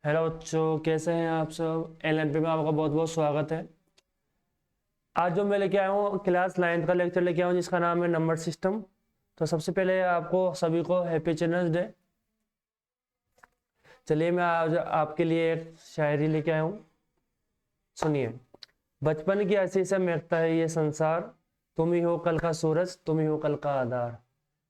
Hello बच्चों, कैसे हैं आप सब। एलएनपी में आपका बहुत बहुत स्वागत है। आज जो मैं लेके आया हूँ क्लास 9 का लेक्चर लेके आया हूँ जिसका नाम है नंबर सिस्टम। तो सबसे पहले आपको सभी को हैप्पी चिल्ड्रंस डे। चलिए मैं आज आपके लिए एक शायरी लेके आया हूँ, सुनिए। बचपन की हंसी से महकता है ये संसार, तुम ही हो कल का सूरज, तुम ही हो कल का आधार।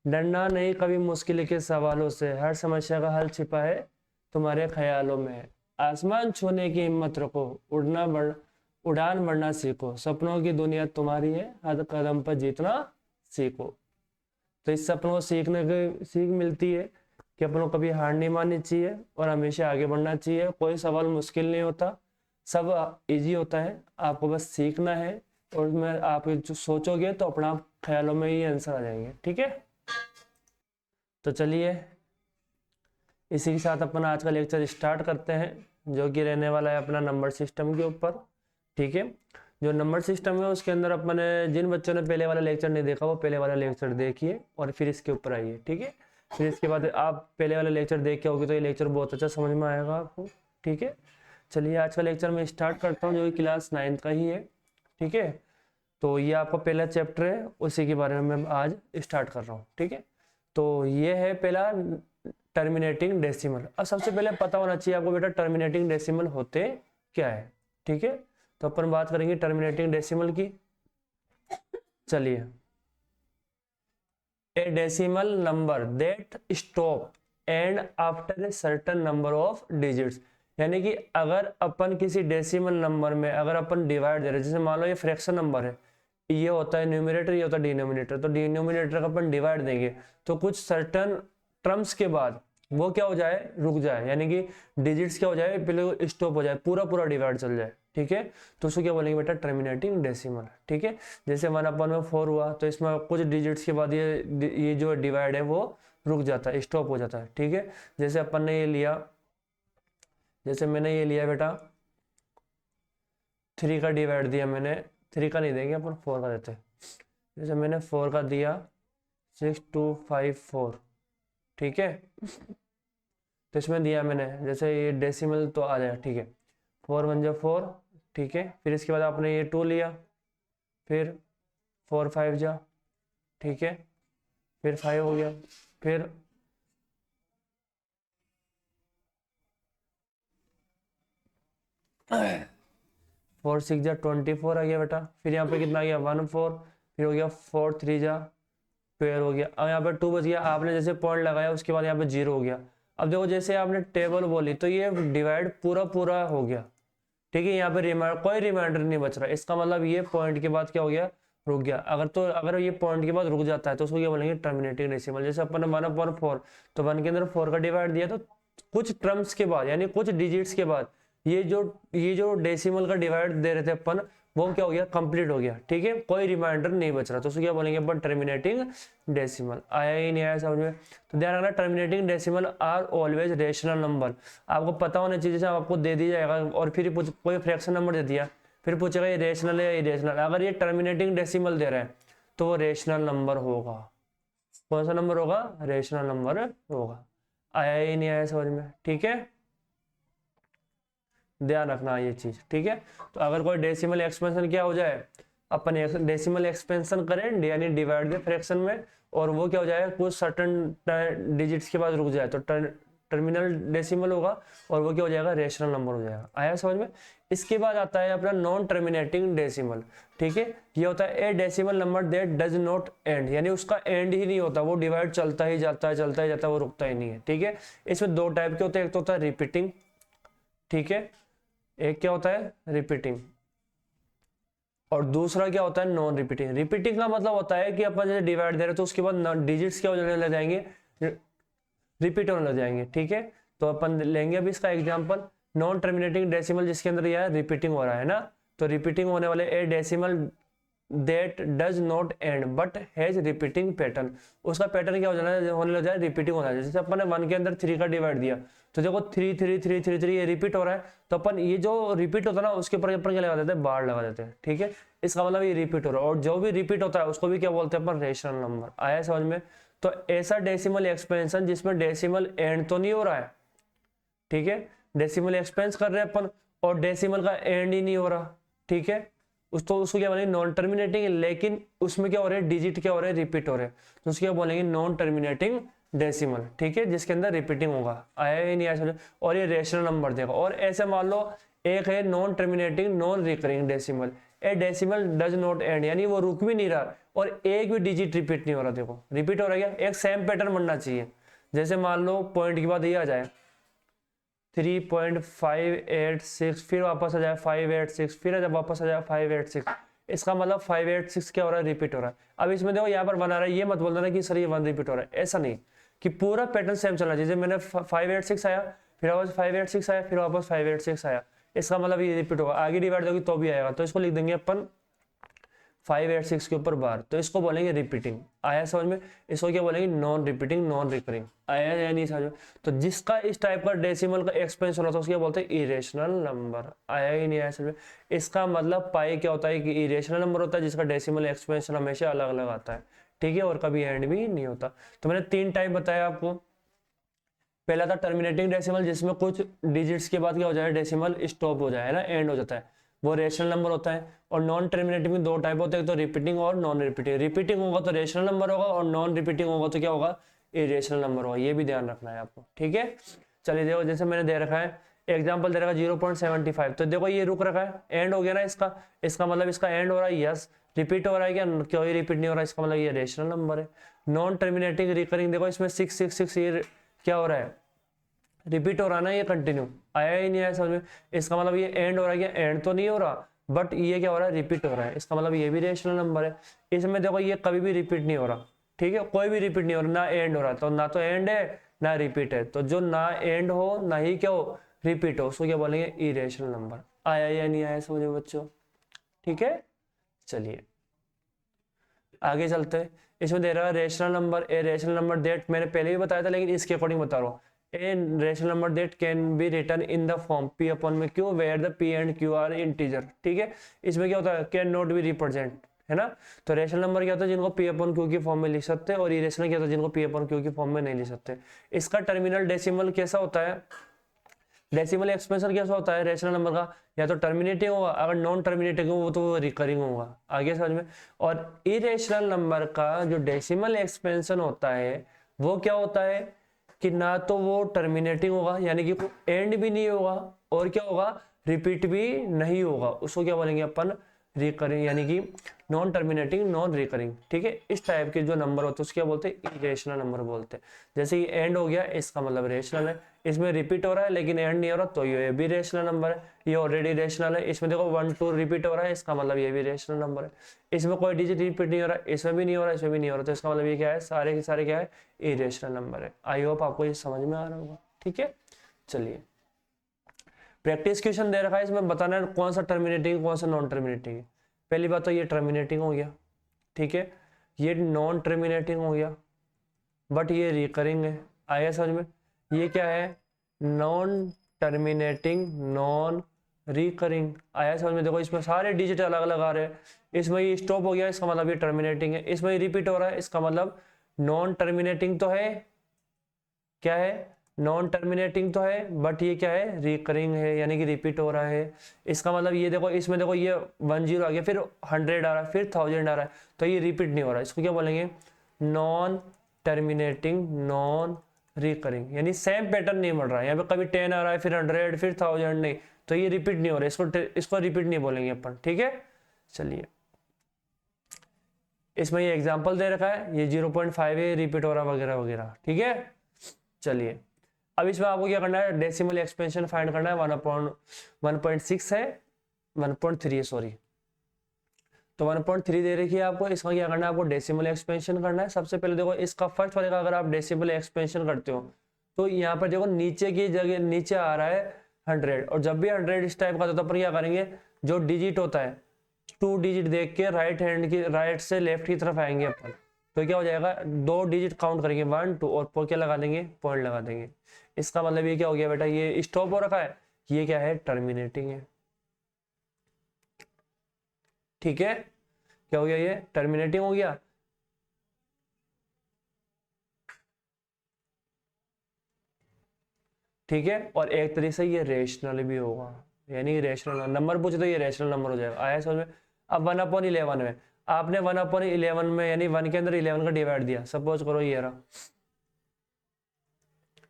डरना नहीं कभी मुश्किल के सवालों से, हर समस्या का हल छिपा है तुम्हारे ख्यालों में है। आसमान छूने की हिम्मत रखो, उड़ान बढ़ना सीखो, सपनों की दुनिया तुम्हारी है, हर कदम पर जीतना सीखो। तो इस सपनों को सीखने की सीख मिलती है कि अपन को कभी हार नहीं माननी चाहिए और हमेशा आगे बढ़ना चाहिए। कोई सवाल मुश्किल नहीं होता, सब इजी होता है, आपको बस सीखना है। और मैं आप जो सोचोगे तो अपना ख्यालों में ही आंसर आ जाएंगे, ठीक है। तो चलिए इसी के साथ अपन आज का लेक्चर स्टार्ट करते हैं, जो कि रहने वाला है अपना नंबर सिस्टम के ऊपर, ठीक है। जो नंबर सिस्टम है उसके अंदर अपन जिन बच्चों ने पहले वाला लेक्चर नहीं देखा वो पहले वाला लेक्चर देखिए और फिर इसके ऊपर आइए, ठीक है। फिर इसके बाद आप पहले वाला लेक्चर देख के होगे तो ये लेक्चर बहुत अच्छा समझ में आएगा आपको, ठीक है। चलिए आज का लेक्चर मैं स्टार्ट करता हूँ, जो कि क्लास 9 का ही है, ठीक है। तो ये आपका पहला चैप्टर है, उसी के बारे में मैं आज स्टार्ट कर रहा हूँ, ठीक है। तो ये है पहला टर्मिनेटिंग डेसिमल। अब सबसे पहले पता होना चाहिए आपको बेटा टर्मिनेटिंग डेसिमल होते क्या है, ठीक है। तो अपन बात करेंगे टर्मिनेटिंग डेसिमल की। चलिए, ए decimal number that stop and after a certain number of digits. यानी कि अगर अपन किसी डेसिमल नंबर में अगर अपन डिवाइड दे रहे हैं, जैसे मान लो ये फ्रैक्शन नंबर है, ये होता है न्यूमरेटर, ये होता है डिनोमिनेटर। तो डिनोमिनेटर का अपन डिवाइड देंगे तो कुछ सर्टेन टर्म्स के बाद वो क्या हो जाए, रुक जाए, यानी कि डिजिट्स क्या हो जाए, पहले स्टॉप हो जाए, पूरा पूरा डिवाइड चल जाए, ठीक है। तो उसको क्या बोलेंगे बेटा, टर्मिनेटिंग डेसिमल, ठीक है। जैसे 1/4 हुआ तो इसमें कुछ डिजिट्स के बाद ये जो डिवाइड है वो रुक जाता है, स्टॉप हो जाता है, ठीक है। जैसे अपन ने ये लिया, जैसे मैंने ये लिया बेटा 3 का डिवाइड दिया मैंने, 3 का नहीं देंगे अपन 4 का देते हैं। जैसे मैंने 4 का दिया 6254, ठीक है। तो इसमें दिया मैंने, जैसे ये डेसिमल तो आ जाए, ठीक है। 4 1 4, ठीक है। फिर इसके बाद आपने ये 2 लिया, फिर 4 5 जा, ठीक है। फिर 5 हो गया, फिर 4 6 जा 24 आ गया बेटा। फिर यहाँ पे कितना आ गया 1 4, फिर हो गया 4 3 जा 12 हो गया। अब यहाँ पे 2 बच गया, आपने जैसे पॉइंट लगाया उसके बाद यहाँ पे 0 हो गया। अब देखो जैसे आपने टेबल बोली तो ये डिवाइड पूरा पूरा हो गया, ठीक है। यहाँ पे रिमाइंडर, कोई रिमाइंडर नहीं बच रहा, इसका मतलब ये पॉइंट के बाद क्या हो गया, रुक गया। अगर ये पॉइंट के बाद रुक जाता है तो उसको क्या बोलेंगे, टर्मिनेटिंग डेसिमल। जैसे अपन ने 1/4, तो 1 के अंदर 4 का डिवाइड दिया तो कुछ टर्म्स के बाद यानी कुछ डिजिट्स के बाद ये जो डेसिमल का डिवाइड दे रहे थे अपन, वो क्या हो गया, कंप्लीट हो गया, ठीक है। कोई रिमाइंडर नहीं बच रहा तो उसको क्या बोलेंगे अपन, टर्मिनेटिंग डेसिमल। आया ही नहीं आया समझ में। तो ध्यान रखना terminating decimal are always rational number. आपको पता होना चाहिए, जैसे आपको दे दी जाएगा और फिर कोई फ्रैक्शन नंबर दे दिया, फिर पूछेगा ये रेशनल है या इरेशनल। अगर ये टर्मिनेटिंग डेसिमल दे रहा है तो वो रेशनल नंबर होगा। कौन सा नंबर होगा, रेशनल नंबर होगा। आया ही नहीं आया समझ में, ठीक है। ध्यान रखना ये चीज, ठीक है। तो अगर कोई डेसिमल एक्सपेंशन क्या हो जाए, अपन डेसिमल एक्सपेंशन करें यानी डिवाइड दे फ्रैक्शन में, और वो क्या हो जाएगा, कुछ सर्टन डिजिट्स के बाद रुक जाए तो टर्मिनल डेसिमल होगा, और वो क्या हो जाएगा, रेशनल नंबर हो जाएगा। आया समझ में। इसके बाद आता है अपना नॉन टर्मिनेटिंग डेसिमल, ठीक है। ये होता है ए decimal number that does not and, यानी उसका एंड ही नहीं होता, वो डिवाइड चलता ही जाता है, चलता ही जाता है, वो रुकता ही नहीं है, ठीक है। इसमें 2 टाइप के होते हैं, एक तो होता है रिपीटिंग, ठीक है, एक क्या होता है रिपीटिंग, और दूसरा क्या होता है नॉन रिपीटिंग। रिपीटिंग का मतलब होता है कि अपन जैसे डिवाइड दे रहे हैं तो उसके बाद डिजिट्स क्या होने लग जाएंगे, रिपीट होने लग जाएंगे, ठीक है। तो अपन लेंगे अभी इसका एग्जांपल, नॉन टर्मिनेटिंग डेसिमल जिसके अंदर यह रिपीटिंग हो रहा है ना, तो रिपीटिंग होने वाले ए decimal that does not and but has repeating pattern. उसका पैटर्न क्या हो जाना है, होने लग जाए, रिपीटिंग होना है। जैसे अपन ने 1 के अंदर 3 का डिवाइड दिया तो देखो 3 3 3 3 3 ये रिपीट हो रहा है, तो अपन ये जो रिपीट होता है ना उसके ऊपर अपन क्या लगा देते हैं, बार लगा देते हैं, ठीक है। इसका मतलब ये रिपीट हो रहा है, और जो भी रिपीट होता है उसको भी क्या बोलते हैं अपन, रेशनल नंबर। आया समझ में। तो ऐसा डेसिमल एक्सपेंशन जिसमें डेसिमल एंड तो नहीं हो रहा है, ठीक है, डेसिमल एक्सपेंस कर रहे हैं अपन और डेसिमल का एंड ही नहीं हो रहा, ठीक है, उसको क्या बोलेंगे नॉन टर्मिनेटिंग, लेकिन उसमें क्या हो रहा है डिजिट क्या हो रहा है रिपीट हो रहे हैं, तो उसको क्या बोलेंगे नॉन टर्मिनेटिंग डेसिमल, ठीक है, जिसके अंदर रिपीटिंग होगा, आया ही नहीं आया समझ, और ये रेशनल नंबर देगा। और ऐसे मान लो एक है non terminating non recurring decimal, A decimal does not and, यानी वो रुक भी नहीं रहा और एक भी डिजिट रिपीट नहीं हो रहा, देखो रिपीट हो रहा है क्या, एक सेम पैटर्न बनना चाहिए। जैसे मान लो पॉइंट के बाद ये आ जाए 3.586, फिर वापस आ जाए 586, फिर जब वापस आ जाए 586, इसका मतलब 586 क्या हो रहा है रिपीट हो रहा है। अब इसमें देखो यहाँ पर बना रहा है, ये मत बोलना ना कि सर ये 1 रिपीट हो रहा है, ऐसा नहीं, कि पूरा पैटर्न सेम चलना चाहिए। जैसे मैंने 586 आया, फिर वापस 586 आया, फिर वापस 586 आया, इसका मतलब ये रिपीट होगा, आगे डिवाइड होगी तो भी आएगा, तो इसको लिख देंगे अपन 586 के ऊपर बार, तो इसको बोलेंगे रिपीटिंग। आया समझ में, इसको क्या बोलेंगे नॉन रिपीटिंग नॉन रिकरिंग, आया या नहीं समझ में। तो जिसका इस टाइप का डेसिमल का एक्सपेंशन होता है उसको क्या बोलते हैं इरेशनल नंबर, आया ही नहीं आया समझ में। इसका मतलब पाई क्या होता है कि इरेशनल नंबर होता है जिसका डेसिमल एक्सपेंशन हमेशा अलग अलग आता है, ठीक है, और कभी एंड भी नहीं होता। तो मैंने 3 टाइप बताया आपको। पहला था टर्मिनेटिंग डेसिमल, जिसमें कुछ डिजिट्स के बाद क्या हो जाए डेसिमल स्टॉप हो जाए, है ना, एंड हो जाता है, वो रेशनल नंबर होता है। और नॉन टर्मिनेटिंग में 2 टाइप होते हैं, तो रिपीटिंग और नॉन रिपीटिंग। रिपीटिंग होगा तो रेशनल नंबर होगा और नॉन रिपीटिंग होगा तो क्या होगा इरेशनल नंबर होगा, ये भी ध्यान रखना है आपको, ठीक है। चलिए देखो, जैसे मैंने दे रखा है एग्जाम्पल दे रखा है 0.75, तो देखो ये रुक रखा है, एंड हो गया ना इसका मतलब इसका एंड हो रहा है, यस। रिपीट हो रहा है क्या, क्यों ही रिपीट नहीं हो रहा है, इसका मतलब ये रेशनल नंबर है। नॉन टर्मिनेटिंग रिकरिंग, देखो इसमें 666 ये क्या हो रहा है रिपीट हो रहा है ना, ये कंटिन्यू, आया ही नहीं आया समझ में। इसका मतलब ये एंड हो रहा है क्या, एंड तो नहीं हो रहा, बट ये क्या हो रहा है रिपीट हो रहा है, इसका मतलब ये भी रेशनल नंबर है। इसमें देखो ये कभी भी रिपीट नहीं हो रहा, ठीक है, कोई भी रिपीट नहीं हो रहा, ना एंड हो रहा, तो ना तो एंड है ना रिपीट है, तो जो ना एंड हो ना ही क्या हो रिपीट हो, उसको क्या बोलेंगे इरेशनल नंबर। आया या नहीं आया समझ में बच्चों, ठीक है। चलिए आगे चलते हैं। इसमें दे रहा है rational number, A rational number that, मैंने पहले भी बताया था लेकिन इसके अकॉर्डिंग बता रहा हूँ। A rational number that can be written in the form P upon में Q where the P and Q are integer, ठीक है। इसमें क्या होता है कैन नॉट बी रिप्रेजेंट, है ना। तो रेशनल नंबर क्या होता है जिनको पी अपॉन क्यू की फॉर्म में लिख सकते हैं, और इरेशनल क्या होता है जिनको पी अपॉन क्यू की फॉर्म में नहीं लिख सकते। इसका टर्मिनल डेसिमल कैसा होता है, डेसिमल एक्सपेंशन कैसा होता है रेशनल नंबर का, या तो टर्मिनेटिंग होगा, अगर नॉन टर्मिनेटिंग हो तो रिकरिंग होगा, आगे समझ में। और इरेशनल नंबर का जो डेसिमल एक्सपेंशन होता है वो क्या होता है कि ना तो वो टर्मिनेटिंग होगा यानी कि एंड भी नहीं होगा, और क्या होगा रिपीट भी नहीं होगा, उसको क्या बोलेंगे अपन रिकरिंग, यानी कि नॉन टर्मिनेटिंग नॉन रिकरिंग, ठीक है। इस टाइप के जो नंबर होते हैं उसको क्या बोलते हैं इरेशनल नंबर बोलते हैं। जैसे ये एंड हो गया इसका मतलब रेशनल है, इसमें रिपीट हो रहा है लेकिन एंड नहीं हो रहा तो ये भी रेशनल नंबर है, ये ऑलरेडी रेशनल है। इसमें देखो 1 2 रिपीट हो रहा है, इसका मतलब ये भी रेशनल नंबर है। इसमें कोई डिजिट रिपीट नहीं हो रहा, इसमें भी नहीं हो रहा, इसमें भी नहीं हो रहा, तो इसका मतलब ये क्या है सारे के सारे क्या है इरेशनल नंबर है। आई होप आपको ये समझ में आ रहा होगा, ठीक है। चलिए प्रैक्टिस क्वेश्चन दे रखा है, इसमें बताना है कौन सा टर्मिनेटिंग कौन सा नॉन टर्मिनेटिंग है। पहली बात तो ये टर्मिनेटिंग हो गया, ठीक है, ये नॉन टर्मिनेटिंग हो गया, बट ये रिकरिंग है, आया समझ में। ये क्या है नॉन टर्मिनेटिंग नॉन रिकरिंग, आया समझ में। देखो इसमें सारे डिजिट अलग अलग आ रहे हैं, इसमें ये स्टॉप हो गया इसका मतलब ये टर्मिनेटिंग है, इसमें ये रिपीट हो रहा है इसका मतलब नॉन टर्मिनेटिंग तो है, क्या है नॉन टर्मिनेटिंग तो है, बट ये क्या है रिकरिंग है यानी कि रिपीट हो रहा है। इसका मतलब ये देखो इसमें देखो ये 10 आ गया, फिर 100 आ रहा है, फिर 1000 आ रहा है, तो ये रिपीट नहीं हो रहा है, इसको क्या बोलेंगे नॉन टर्मिनेटिंग नॉन रिकरिंग, यानी सेम पैटर्न नहीं बढ़ रहा है। यहाँ पे कभी 10 आ रहा है फिर 100 फिर 1000 नहीं, तो ये रिपीट नहीं हो रहा है, इसको रिपीट नहीं बोलेंगे अपन, ठीक है। चलिए इसमें ये एग्जाम्पल दे रखा है, ये 0.5 है रिपीट हो रहा वगैरह वगैरह, ठीक है। चलिए अब इसमें आपको क्या करना है डेसिमल एक्सपेंशन फाइंड करना है, 1.6 है 1.3 है सॉरी, तो 1.3 दे रखी है आपको, इसका क्या करना है आपको डेसिमल एक्सपेंशन करना है। सबसे पहले देखो इसका फर्स्ट वाले का अगर आप डेसिमल एक्सपेंशन करते हो तो यहाँ पर देखो नीचे की जगह नीचे आ रहा है 100, और जब भी 100 इस टाइप का होता है तो क्या करेंगे जो डिजिट होता है 2 डिजिट देख के राइट से लेफ्ट की तरफ आएंगे अपन, तो क्या हो जाएगा 2 डिजिट काउंट करेंगे 1 2 और क्या लगा देंगे पॉइंट लगा देंगे। इसका मतलब ये क्या हो गया बेटा ये स्टॉप हो रखा है, ये क्या है टर्मिनेटिंग है, ठीक है। क्या हो गया ये टर्मिनेटिंग हो गया। ठीक है। और एक तरीके से ये रेशनल भी होगा, यानी रेशनल नंबर पूछे तो ये रेशनल नंबर हो जाएगा। आया समझ में। अब 1/11 में आपने 1/11 में यानी 1 के अंदर 11 का डिवाइड दिया, सपोज करो ये रहा,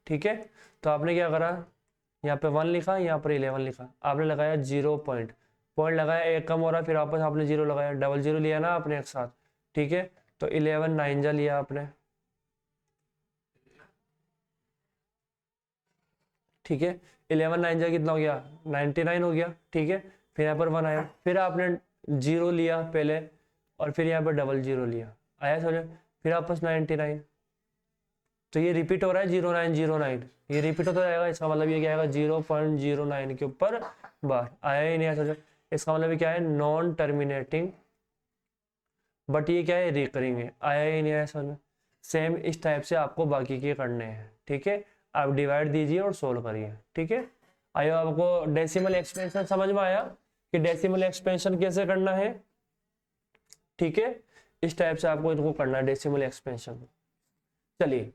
ठीक है। तो आपने क्या करा, यहाँ पे 1 लिखा, यहाँ पर 11 लिखा, आपने लगाया 0 पॉइंट लगाया, एक कम हो रहा, फिर वापस आपने 0 लगाया, डबल 0 लिया ना आपने एक साथ, ठीक है। तो 11 9 जा लिया आपने, ठीक है। 11 9 जा कितना हो गया, 99 हो गया, ठीक है। फिर यहाँ पर 1 आया, फिर आपने 0 लिया पहले, और फिर यहाँ पर डबल 0 लिया, आया समझ, फिर वापस 99। तो ये रिपीट हो रहा है 0909, ये रिपीट होता जाएगा, इसका मतलब ये क्या आएगा 0.09 के ऊपर बार। आया ही नहीं, समझो। इसका मतलब क्या है, नॉन टर्मिनेटिंग, बट ये क्या है, रिकरिंग है। आया ही नहीं, आया समझ। सेम इस टाइप से आपको बाकी के करने हैं, ठीक है। आप डिवाइड दीजिए और सोल्व करिए, ठीक है। आयो आपको डेसिमल एक्सपेंशन समझ में आया कि डेसिमल एक्सपेंशन कैसे करना है, ठीक है। इस टाइप से आपको इनको करना है डेसिमल एक्सपेंशन। चलिए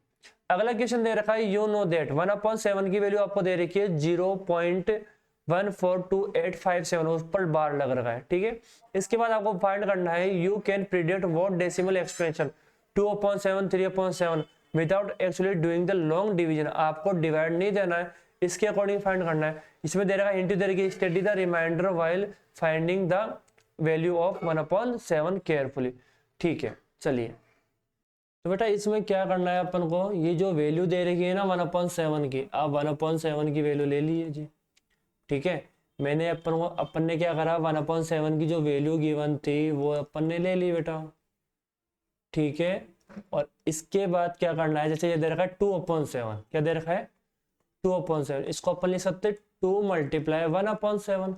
अगला क्वेश्चन दे रखा है, यू नो दैट 1/7 की वैल्यू आपको दे रखी है 0.142857, उस पर बार लग रखा है, ठीक है। इसके बाद आपको फाइंड करना है, you can predict what decimal expansion 2/7 3/7 without actually doing the long division. आपको डिवाइड नहीं देना है, इसके अकॉर्डिंग फाइंड करना है। इसमें दे रखा है, हिंट दे रखी है, study the reminder while finding the value of 1/7 carefully, ठीक है। चलिए तो बेटा इसमें क्या करना है अपन को, ये जो वैल्यू दे रखी है ना 1/7 की, आप 1/7 की वैल्यू ले लीजिए जी, ठीक है। मैंने अपन ने क्या करा, 1/7 की जो वैल्यू गिवन थी वो अपन ने ले ली बेटा, ठीक है। और इसके बाद क्या करना है, जैसे ये दे रखा है 2/7, क्या दे रखा है 2/7, इसको अपन लिख सकते 2 × 1/7।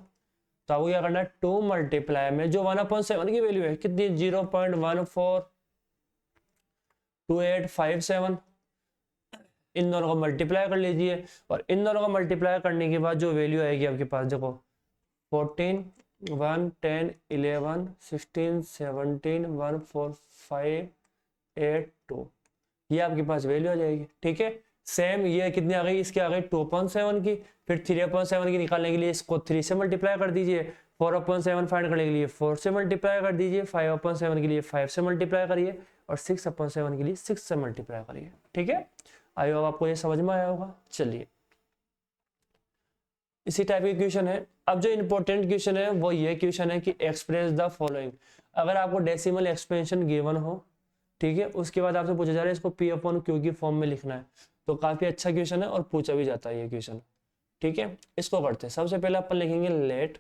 तो आपको क्या करना है, 2 मल्टीप्लाई में जो 1/7 की वैल्यू है कितनी, 0.142857, इन दोनों को मल्टीप्लाई कर लीजिए। और इन दोनों को मल्टीप्लाई करने के बाद जो वैल्यू आएगी आपके पास, देखो 14 1 10 11 16 17 1 4 5 8 2, ये आपके पास वैल्यू आ जाएगी, ठीक है। सेम ये कितनी आ गई, इसकी आ गई 2/7 की, फिर 3/7 की निकालने के लिए इसको 3 से मल्टीप्लाई कर दीजिए, 4/7 फाइंड करने के लिए 4 से मल्टीप्लाई कर दीजिए, 5/7 के लिए 5 से मल्टीप्लाई करिए, और 6/7 के लिए 6 से मल्टीप्लाई करिए, ठीक है। आई होप आपको ये समझ में आया होगा। चलिए इसी टाइप की क्वेश्चन है। अब जो इंपॉर्टेंट क्वेश्चन है वो ये क्वेश्चन है कि एक्सप्रेस द फॉलोइंग। अगर आपको डेसिमल एक्सपेंशन गिवन हो, ठीक है, उसके बाद आपसे पूछा जा रहा है इसको P/Q की फॉर्म में लिखना है, तो काफी अच्छा क्वेश्चन है और पूछा भी जाता है ये क्वेश्चन, ठीक है। इसको करते हैं, सबसे पहले अपन लिखेंगे लेट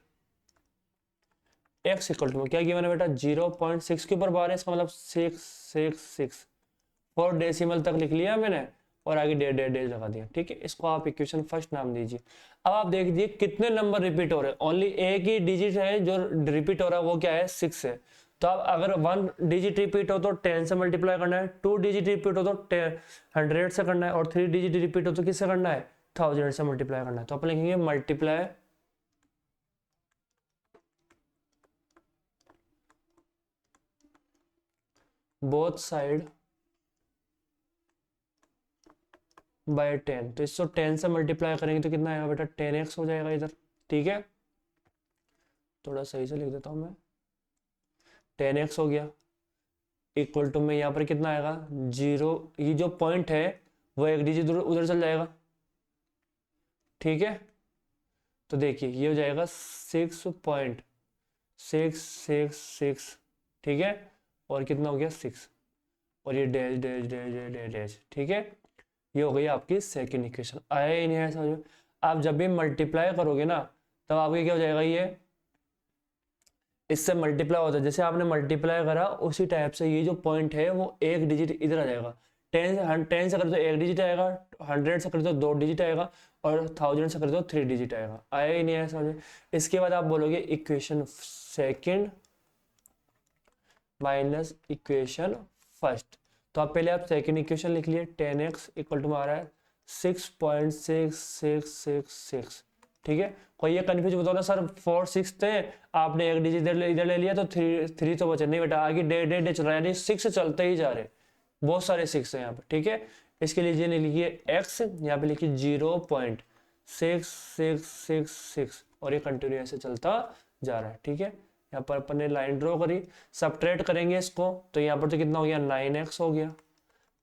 x इक्वल टू, क्या गिवन है बेटा 0.6 के ऊपर बार है, इसका मतलब 666 4 डेसिमल तक लिख लिया मैंने, और आगे डेढ़ लगा दिया, ठीक है। इसको आप इक्वेशन फर्स्ट नाम दीजिए। अब आप देख दीजिए कितने नंबर रिपीट हो रहे हैं, ओनली एक ही डिजिट है जो रिपीट हो रहा है, वो क्या है 6 है। तो अब अगर 1 डिजिट रिपीट हो तो 10 से मल्टीप्लाई करना है, 2 डिजिट रिपीट हो तो 100 से करना है, और 3 डिजिट रिपीट हो तो किससे करना है 1000 से मल्टीप्लाई करना है। तो अपन लिखेंगे मल्टीप्लाई बोथ साइड बाय 10। तो इसको 10 से मल्टीप्लाई करेंगे तो कितना आएगा बेटा 10x हो जाएगा इधर, ठीक है। थोड़ा सही से लिख देता हूं मैं, 10x हो गया इक्वल टू में यहाँ पर कितना आएगा 0, ये जो पॉइंट है वो एक डिजिट उधर चल जाएगा, ठीक है। तो देखिए ये हो जाएगा 6.666, ठीक है। और कितना हो गया 6, और ये dash dash dash dash dash, ठीक है। ये हो गई आपकी सेकंड इक्वेशन। आया ही नहीं है समझ में। आप जब भी मल्टीप्लाई करोगे ना तब आपके क्या हो जाएगा, ये इससे मल्टीप्लाई होता है, जैसे आपने मल्टीप्लाई करा उसी टाइप से ये जो पॉइंट है वो एक डिजिट इधर आ जाएगा। 10 से करे तो एक डिजिट आएगा, 100 से करे तो 2 डिजिट आएगा, और 1000 से करे तो 3 डिजिट आएगा। आया ही नहीं है समझ में। इसके बाद आप बोलोगे equation second minus equation first. तो आप पहले आप सेकेंड इक्वेशन लिख लिए, 10x इक्वल टू आ रहा है 6.6666, ठीक है। कोई ये कंफ्यूज बताओ ना सर 4 6 थे, आपने एक डिजिट इधर ले लिया तो 3 तो बचे नहीं बेटा, आगे डेढ़ चल रहा है, यानी 6 चलते ही जा रहे, बहुत सारे 6 है यहाँ पे, ठीक है। इसके लिए नहीं लिखिए x, यहाँ पे लिखिए 6 6 6 6 और ये कंटिन्यू ऐसे चलता जा रहा है। ठीक है, यहाँ पर अपन ने लाइन ड्रॉ करी, सबट्रैक्ट करेंगे इसको तो यहाँ पर तो कितना हो गया 9x हो गया।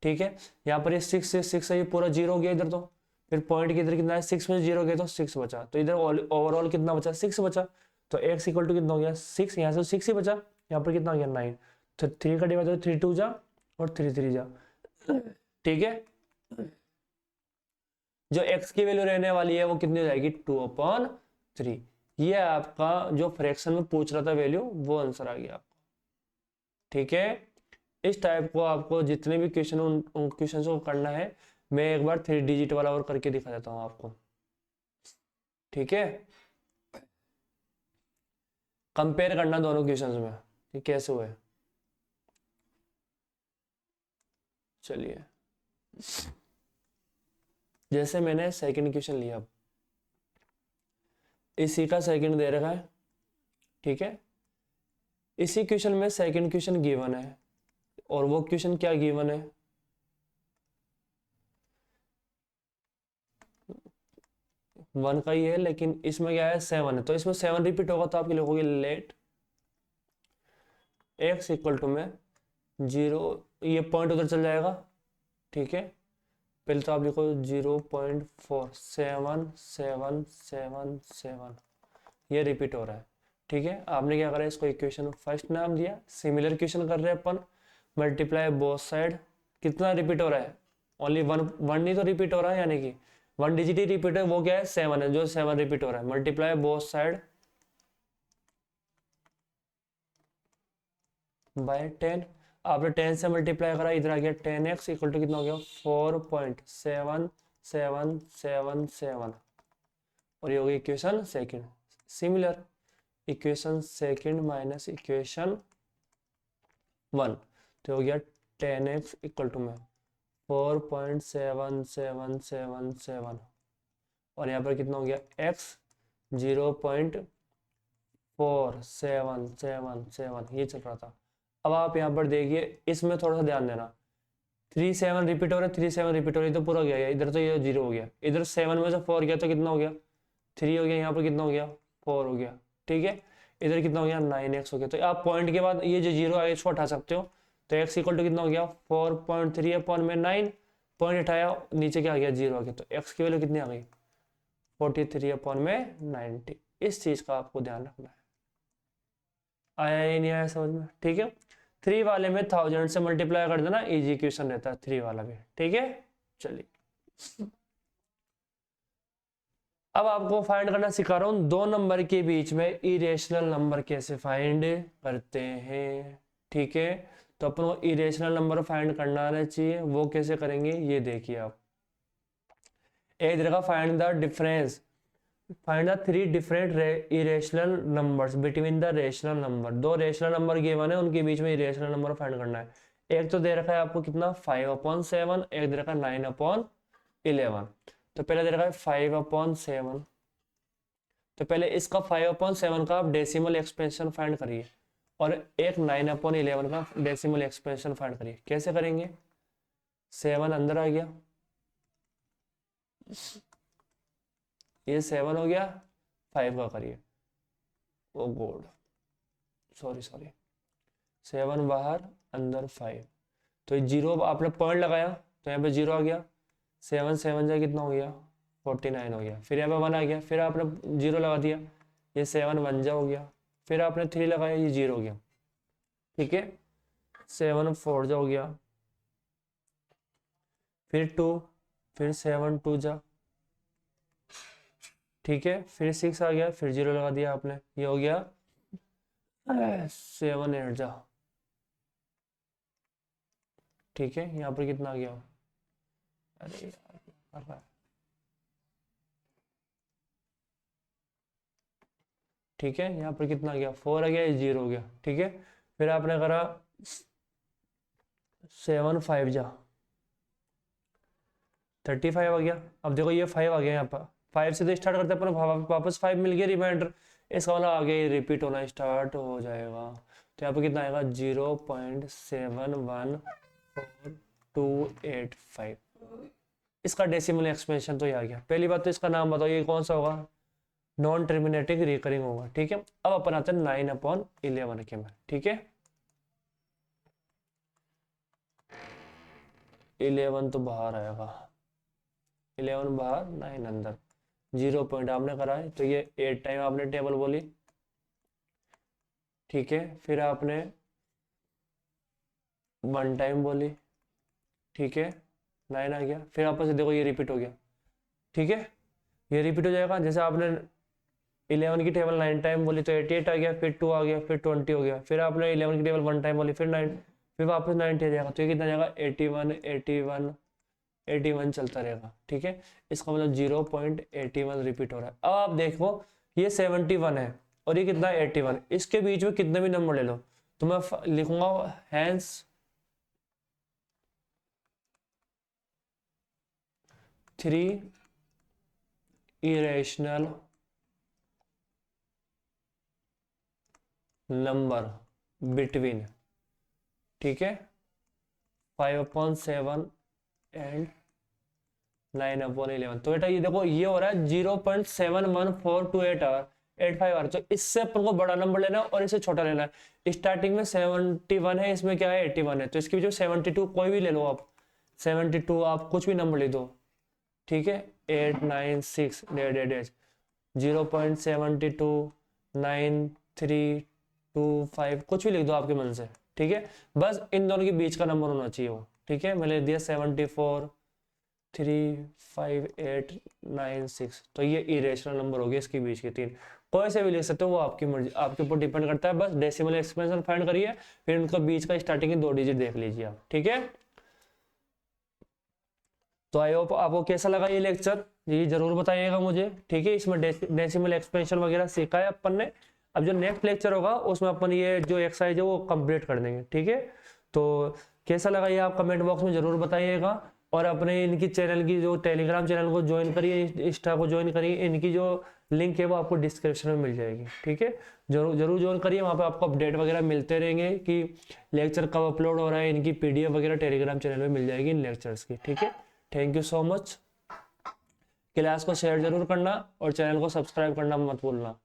ठीक है, यहाँ पर ये 6 से 6 है, ये पूरा जीरो हो गया इधर, तो फिर पॉइंट के इधर कितना है 6 में जीरो गया तो 6 बचा, तो इधर ओवरऑल कितना बचा 6 बचा, तो x इक्वल टू कितना हो गया 6, यहाँ से 6 ही बचा, यहाँ पर कितना हो गया 9, तो 3 का डिवाइड 3 2 जा और 3 3 जा। ठीक है, जो x की वैल्यू रहने वाली है वो कितनी हो जाएगी 2/3। ये आपका जो फ्रैक्शन में पूछ रहा था वैल्यू वो आंसर आ गया आपको। ठीक है, इस टाइप को आपको जितने भी क्वेश्चन उन क्वेश्चन को करना है, मैं एक बार 3 डिजिट वाला और करके दिखा देता हूँ आपको। ठीक है, कंपेयर करना दोनों क्वेश्चंस में कि कैसे हुए। चलिए, जैसे मैंने सेकंड क्वेश्चन लिया, इसी का सेकंड दे रखा है। ठीक है, इसी क्वेश्चन में सेकंड क्वेश्चन गिवन है, और वो क्वेश्चन क्या गिवन है, वन का ही है, लेकिन इसमें क्या है 7 है, तो इसमें 7 रिपीट होगा, तो आपके लिखोगे लेट x इक्वल टू में 0, ये पॉइंट उधर चल जाएगा। ठीक है, पहले तो आप लिखो 0.477777 ये रिपीट हो रहा है। ठीक है, आपने क्या करा, इसको इक्वेशन फर्स्ट नाम दिया, सिमिलर क्वेश्चन कर रहे हैं अपन, मल्टीप्लाई बोथ साइड, कितना रिपीट हो रहा है, ओनली वन ही तो रिपीट हो रहा है, यानी कि 1 डिजिट ही रिपीट है, वो क्या है 7 है, जो 7 रिपीट हो रहा है, मल्टीप्लाई बोथ साइड बाय 10, आपने 10 से मल्टीप्लाई करा, इधर आ गया 10x इक्वल टू कितना हो गया 4.7777, और ये हो गई equation second. Similar equation second minus equation 1, तो हो गया 10x इक्वल टू में 4.7777, और यहाँ पर कितना हो गया x 0.4777 ये चल रहा था। अब आप यहाँ पर देखिए, इसमें थोड़ा सा ध्यान देना, 3 7 रिपीट हो रहा है, 3 7 रिपीट हो रही, तो पूरा गया, इधर तो ये 0 हो गया, इधर 7 में से 4 गया तो कितना हो गया 3 हो गया, यहाँ पर कितना हो गया 4 हो गया। ठीक है, इधर कितना हो गया 9x हो गया, तो आप पॉइंट के बाद ये जो 0 है इसको हटा सकते हो, तो x इक्वल टू कितना हो गया 4.3 अपॉन में 9, पॉइंट हटाया नीचे क्या आ गया 0 आ गया, तो x की वैल्यू कितनी आ गई 43 अपॉन में 90। इस चीज का आपको ध्यान रखना है, आया या नहीं आया समझ में। ठीक है, 3 वाले में 1000 से मल्टीप्लाई कर देना, इजी क्वेश्चन रहता है 3 वाला भी। ठीक है, चलिए अब आपको फाइंड करना सिखा रहा हूं, 2 नंबर के बीच में इरेशनल नंबर कैसे फाइंड करते हैं। ठीक है, तो अपन को इरेशनल नंबर फाइंड करना आना चाहिए, वो कैसे करेंगे ये देखिए आप। इधर का find the difference, find the 3 different irrational numbers between the rational number, 2 rational number given है, उनके बीच में इरेशनल नंबर फाइंड करना है। एक तो दे रखा है आपको कितना 5/7, एक दे रखा है 9/11, तो पहले दे रखा है 5/7, तो पहले इसका 5/7 का आप डेसिमल एक्सपेंशन फाइंड करिए, और एक 9/11 का डेसिमल एक्सपेंशन फाइंड करिए। कैसे करेंगे, 7 अंदर आ गया, ये 7 हो गया, 5 का करिए, ओ गॉड सॉरी 7 बाहर अंदर 5, तो 0 आपने पॉइंट लगाया तो यहाँ पे 0 आ गया, 7 7 जा कितना हो गया 49 हो गया, फिर यहाँ पे 1 आ गया, फिर आपने 0 लगा दिया, ये 7 1 जा हो गया, फिर आपने 3 लगाया, ये 0 हो गया। ठीक है, 7 4 जा हो गया, फिर 2, फिर 7 2 जा, ठीक है, फिर 6 आ गया, फिर 0 लगा दिया आपने, ये हो गया 7 8 जा। ठीक है, यहाँ पर कितना आ गया, अरे यार कर रहा है, ठीक है, यहाँ पर कितना आ गया 4 आ गया, ये 0 हो गया। ठीक है, फिर आपने करा 7 5 जा 35 आ गया, अब देखो ये 5 आ गया, यहाँ पर 5 से तो स्टार्ट करते हैं अपन, वापस 5 मिल गया रिमाइंडर, इसका मतलब आगे रिपीट होना स्टार्ट हो जाएगा, तो यहाँ पर कितना आएगा 0.714 285, इसका डेसिमल एक्सपेंशन तो ये आ गया। पहली बात तो इसका नाम बताओ, ये कौन सा होगा, नॉन टर्मिनेटिंग रिकरिंग होगा। ठीक है, अब अपन आते हैं 9/11 के में। ठीक है, 11 तो बाहर आएगा, 11 बाहर 9 अंदर, 0 पॉइंट आपने करा है तो ये 8 टाइम आपने टेबल बोली। ठीक है, फिर आपने 1 टाइम बोली। ठीक है, 9 आ गया, फिर आपस से देखो ये रिपीट हो गया। ठीक है, ये रिपीट हो जाएगा, जैसे आपने 11 की टेबल 9 टाइम बोली तो 88 आ गया, फिर 2 आ गया, फिर 20 हो गया, फिर आपने 11 की टेबल 1 टाइम बोली, फिर 9, फिर वापस 90 आ जाएगा, तो ये कितना जाएगा 81 81 81 चलता रहेगा। ठीक है, इसका मतलब 0.81 रिपीट हो रहा है। अब आप देखो ये 71 है और ये कितना 81, इसके बीच में कितने भी नंबर ले लो, तो मैं लिखूंगा हैंस 3 इरेशनल नंबर बिटवीन, ठीक है, 5/7 एंड 9/11। तो बेटा ये देखो ये हो रहा है 0.71428 तो इससे अपन को बड़ा नंबर लेना है और इससे छोटा लेना है। स्टार्टिंग में 71 है, इसमें क्या है 81 है, तो इसके बीच में 72 कोई भी ले लो आप, 72 आप कुछ भी नंबर ले दो। ठीक है, 896 0.729325 कुछ भी लिख दो आपके मन से। ठीक है, बस इन दोनों के बीच का नंबर होना चाहिए वो। ठीक है, मैंने दिया 74,35896, तो ये इरेशनल नंबर हो गया इसके बीच के तीन, कोई से भी लिख सकते हो, वो आपकी मर्जी, आपके ऊपर डिपेंड करता है। बस डेसिमल एक्सपेंशन फाइंड करिए, फिर उनका बीच का स्टार्टिंग के 2 डिजिट देख लीजिए आप। ठीक है, तो आई होप आपको कैसा लगा ये लेक्चर, ये जरूर बताइएगा मुझे। ठीक है, इसमें डेसिमल एक्सपेंशन वगैरह सीखा है अपन ने। अब जो नेक्स्ट लेक्चर होगा उसमें अपन ये जो एक्सरसाइज है वो कंप्लीट कर देंगे। ठीक है, तो कैसा लगा ये आप कमेंट बॉक्स में जरूर बताइएगा, और अपने इनकी चैनल की जो टेलीग्राम चैनल को ज्वाइन करिए, इंस्टा को ज्वाइन करिए, इनकी जो लिंक है वो आपको डिस्क्रिप्शन में मिल जाएगी। ठीक है, जरूर जरूर ज्वाइन करिए, वहाँ पे आपको अपडेट वगैरह मिलते रहेंगे कि लेक्चर कब अपलोड हो रहा है, इनकी PDF वगैरह टेलीग्राम चैनल में मिल जाएगी इन लेक्चर्स की। ठीक है, thank you so much. Class को शेयर जरूर करना और चैनल को सब्सक्राइब करना मत भूलना।